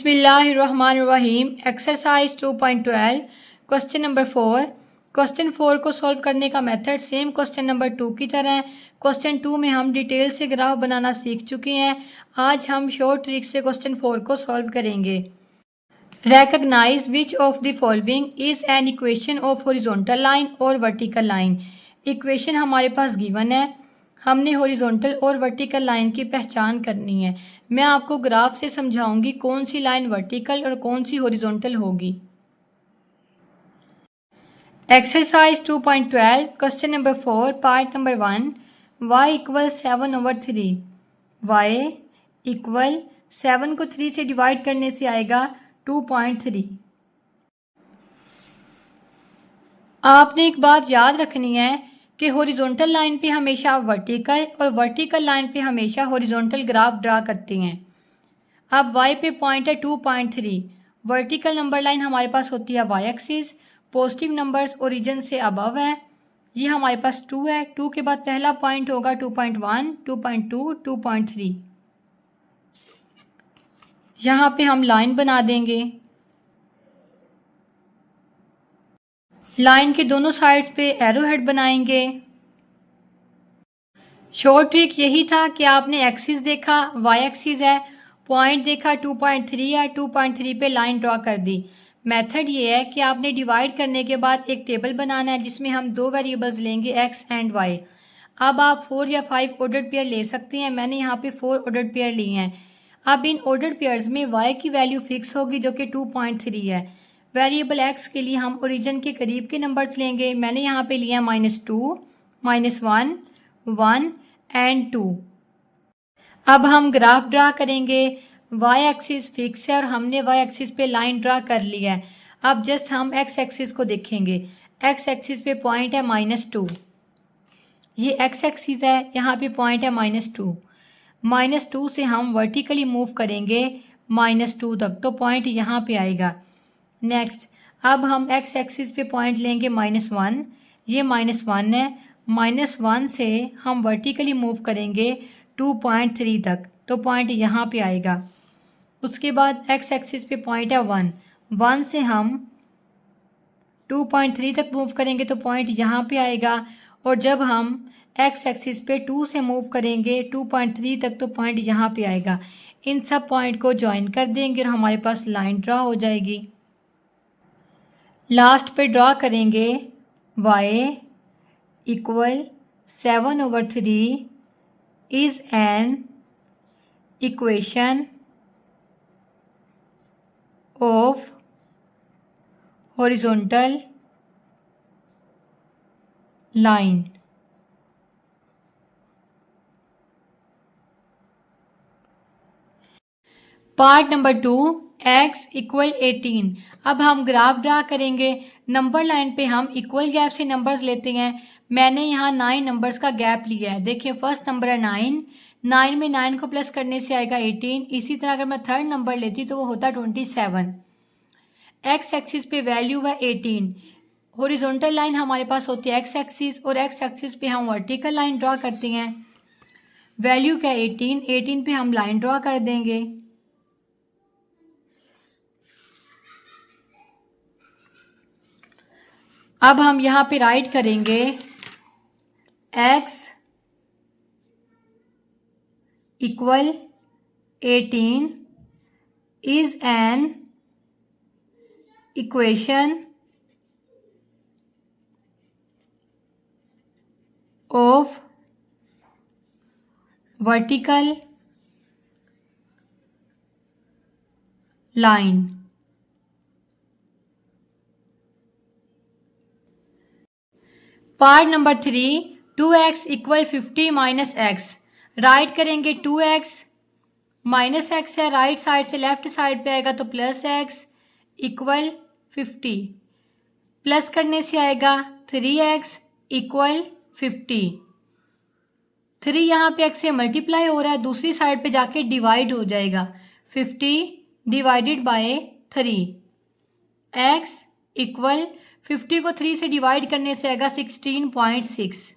बिस्मिल्लाहिर्रहमानिर्रहीम। Exercise 2.12 question number 4। Question 4 को solve करने का मेथड सेम क्वेश्चन नंबर 2 की तरह है। क्वेश्चन 2 में हम डिटेल से ग्राफ बनाना सीख चुके हैं। आज हम शॉर्ट ट्रिक से क्वेश्चन 4 को सॉल्व करेंगे। Recognize which of the following is an equation of horizontal line और vertical line। इक्वेशन हमारे पास गिवन है, हमने हॉरिजॉन्टल और वर्टिकल लाइन की पहचान करनी है। मैं आपको ग्राफ से समझाऊंगी कौन सी लाइन वर्टिकल और कौन सी हॉरिजॉन्टल होगी। Exercise 2.12 question number 4 part number 1। y equal 7/3। y equal 7 को 3 से डिवाइड करने से आएगा 2.3। आपने एक बात याद रखनी है कि हॉरिजॉन्टल लाइन पे हमेशा वर्टिकल और वर्टिकल लाइन पे हमेशा हॉरिजॉन्टल ग्राफ ड्रा करते हैं। अब y पे पॉइंट है 2.3। वर्टिकल नंबर लाइन हमारे पास होती है y axis. Positive numbers origin से अबव है, ये हमारे पास 2 है। 2 के बाद पहला पॉइंट होगा 2.1, 2.2, 2.3। यहाँ पे हम लाइन बना देंगे। लाइन के दोनों साइड्स पे एरो हेड बनाएंगे। शॉर्ट ट्रिक यही था कि आपने एक्सिस देखा y एक्सिस है, पॉइंट देखा 2.3 है, 2.3 पे लाइन ड्रॉ कर दी। मेथड ये है कि आपने डिवाइड करने के बाद एक टेबल बनाना है जिसमें हम दो वेरिएबल्स लेंगे x एंड y। अब आप 4 या 5 ऑर्डर्ड पेयर ले सकते हैं, मैंने यहाँ पे 4 ऑर्डर्ड पेयर लिए हैं। अब इन ऑर्डर्ड पेयर्स में y की वैल्यू फिक्स होगी जो कि 2.3 है। वेरिएबल x के लिए हम ओरिजिन के करीब के नंबर्स लेंगे। मैंने यहाँ पे लिया -2, -1, 1 एंड 2। अब हम ग्राफ ड्रा करेंगे। y एक्सिस फिक्स है और हमने y एक्सिस पे लाइन ड्रा कर ली है। अब जस्ट हम x एक्सिस को देखेंगे। x एक्सिस पे पॉइंट है -2, ये x एक्सिस है, यहाँ पे पॉइंट है -2। -2 से हम वर्टिकली मूव करेंगे -2 तक, तो पॉइंट यहाँ पे आएगा। नेक्स्ट अब हम x एक्सिस पे पॉइंट लेंगे -1, ये -1 है। -1 से हम वर्टिकली मूव करेंगे 2.3 तक, तो पॉइंट यहाँ पे आएगा। उसके बाद x एक्सिस पे पॉइंट है 1, 1 से हम 2.3 तक मूव करेंगे तो पॉइंट यहाँ पे आएगा। और जब हम x एक्सिस पे 2 से मूव करेंगे 2.3 तक तो पॉइंट यहाँ पे आएगा। इन सब पॉइंट को ज्वाइन कर देंगे और हमारे पास लाइन ड्रा हो जाएगी। लास्ट पे ड्रा करेंगे y equal 7/3 is an equation of horizontal line। Part number 2 x equal 18। अब हम ग्राफ ड्रा करेंगे। नंबर लाइन पे हम इक्वल गैप से नंबर्स लेते हैं। मैंने यहाँ 9 नंबर्स का गैप लिया है। देखिए फर्स्ट नंबर है 9, 9 में 9 को प्लस करने से आएगा 18। इसी तरह अगर मैं थर्ड नंबर लेती तो वो होता 27। एक्स एक्सिस पे वैल्यू है 18। हॉरिजॉन्टल लाइन हमारे पास होती है एक्स एक्सिस और एक्स एक्सिस पे हम वर्टिकल लाइन ड्रॉ करते हैं। वैल्यू क्या 18, 18 पे हम लाइन ड्रॉ कर देंगे। अब हम यहाँ पे राइट करेंगे x equal 18 is an equation of vertical line. Part number 3 2x equal 50 minus x. Right करेंगे 2x, माइनस एक्स है, राइट साइड से लेफ्ट साइड पे आएगा तो प्लस एक्स इक्वल 50। प्लस करने से आएगा 3x इक्वल 50। 3 यहाँ पे x से मल्टीप्लाई हो रहा है, दूसरी साइड पे जाके डिवाइड हो जाएगा। 50 डिवाइडेड बाय 3, x इक्वल 50 को 3 से डिवाइड करने से आएगा 16.6।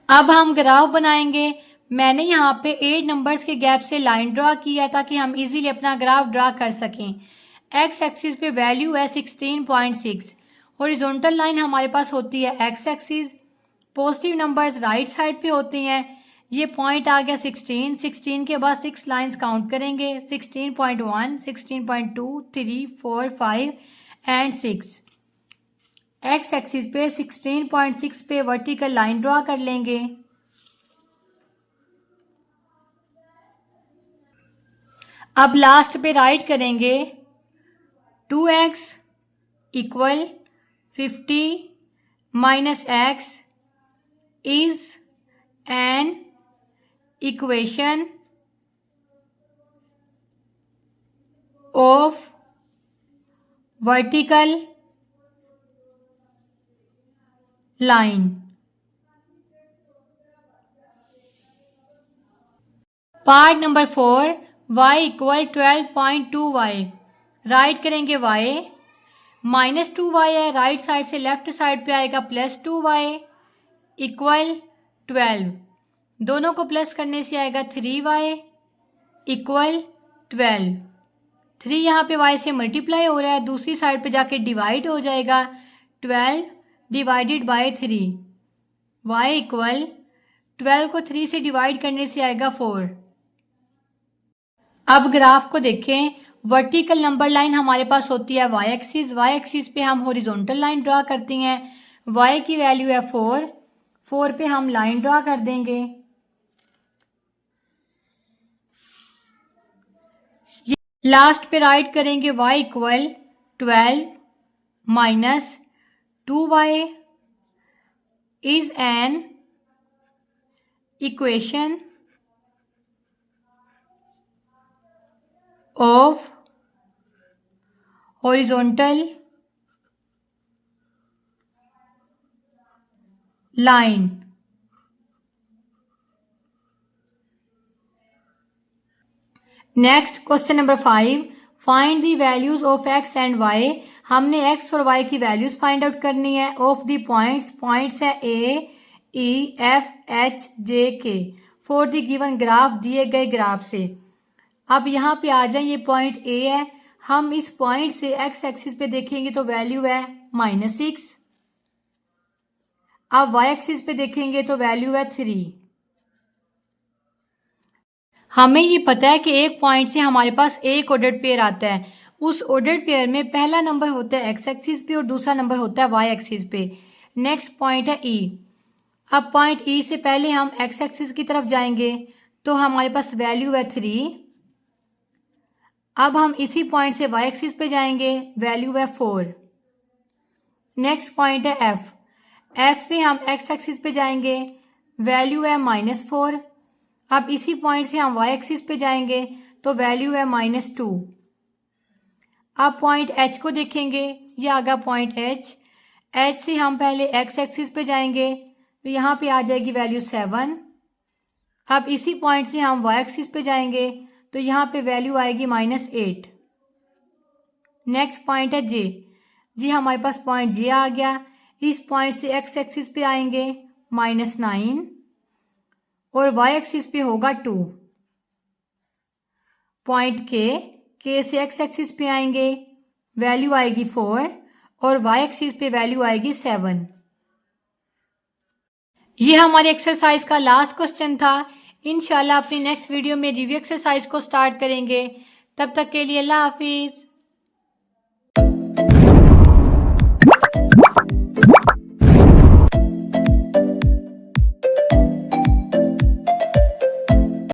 अब हम ग्राफ बनाएंगे। मैंने यहाँ पे 8 नंबर्स के गैप से लाइन ड्रा किया ताकि हम इजीली अपना ग्राफ ड्रा कर सकें। एक्स एक्सिस पे वैल्यू है 16.6। हॉरिजॉन्टल लाइन हमारे पास होती है x axis, positive numbers right side पे होते हैं। ये पॉइंट आ गया 16 के बाद 6 लाइंस काउंट करेंगे, 16.1, 16.2, 3, 4, 5 एंड 6। एक्स एक्सिस पे 16.6 पे वर्टिकल लाइन ड्रा कर लेंगे। अब लास्ट पे राइट करेंगे 2x equal 50 minus x is an equation of vertical line. Part number 4, y equal 12.2y। Right करेंगे y, -2y है, राइट साइड से लेफ्ट साइड पे आएगा +2y इक्वल 12। दोनों को प्लस करने से आएगा 3y इक्वल 12। 3 यहाँ पे y से मल्टीप्लाई हो रहा है, दूसरी साइड पे जाके डिवाइड हो जाएगा, 12 डिवाइडेड बाय 3। y इक्वल 12 को 3 से डिवाइड करने से आएगा 4। अब ग्राफ को देखें। वर्टिकल नंबर लाइन हमारे पास होती है y एक्सिस। y एक्सिस पे हम हॉरिजॉन्टल लाइन ड्रा करते हैं। y की वैल्यू है 4। 4 पे हम लाइन ड्रा कर देंगे। लास्ट पे राइट करेंगे y equal 12 minus 2y is an equation of horizontal line. Next question number 5, find the values of x and y। हमने x और y की वैल्यूज फाइंड आउट करनी है। ऑफ द पॉइंट्स है a, e, f, h, j, k for the given graph, दिए गए graph से। अब यहाँ पे आ जाए, ये पॉइंट a है, हम इस पॉइंट से x एक्सिस पे देखेंगे तो वैल्यू है -6। अब y एक्सिस पे देखेंगे तो वैल्यू है 3। हमें ये पता है कि एक पॉइंट से हमारे पास एक ऑर्डर्ड पेयर आता है। उस ऑर्डर्ड पेयर में पहला नंबर होता है एक्स एक्सिस पे और दूसरा नंबर होता है वाई एक्सिस पे। नेक्स्ट पॉइंट है ई। अब पॉइंट ई से पहले हम एक्स एक्सिस की तरफ जाएंगे तो हमारे पास वैल्यू है 3। अब हम इसी पॉइंट से वाई एक्सिस पे जाएंगे, वैल्यू है 4। नेक्स्ट पॉइंट है एफ। एफ से हम एक्स एक्सिस पे जाएंगे, वैल्यू है -4। अब इसी पॉइंट से हम वाई एक्सिस पे जाएंगे तो वैल्यू है -2। अब पॉइंट एच को देखेंगे, ये आ गया पॉइंट एच। एच से हम पहले एक्स एक्सिस पे जाएंगे तो यहाँ पे आ जाएगी वैल्यू 7। अब इसी पॉइंट से हम वाई एक्सिस पे जाएंगे तो यहाँ पे वैल्यू आएगी -8। नेक्स्ट पॉइंट है जे। जी हमारे पास पॉइंट जे आ गया। इस पॉइंट से एक्स एक्सिस पे आएंगे -9 और वाई एक्सिस पे होगा 2। पॉइंट के से एक्स एक्सिस पे आएंगे, वैल्यू आएगी 4 और वाई एक्सिस पे वैल्यू आएगी 7। ये हमारे एक्सरसाइज का लास्ट क्वेश्चन था। इंशाल्लाह अपनी नेक्स्ट वीडियो में रिव्यू एक्सरसाइज को स्टार्ट करेंगे। तब तक के लिए अल्लाह हाफिज।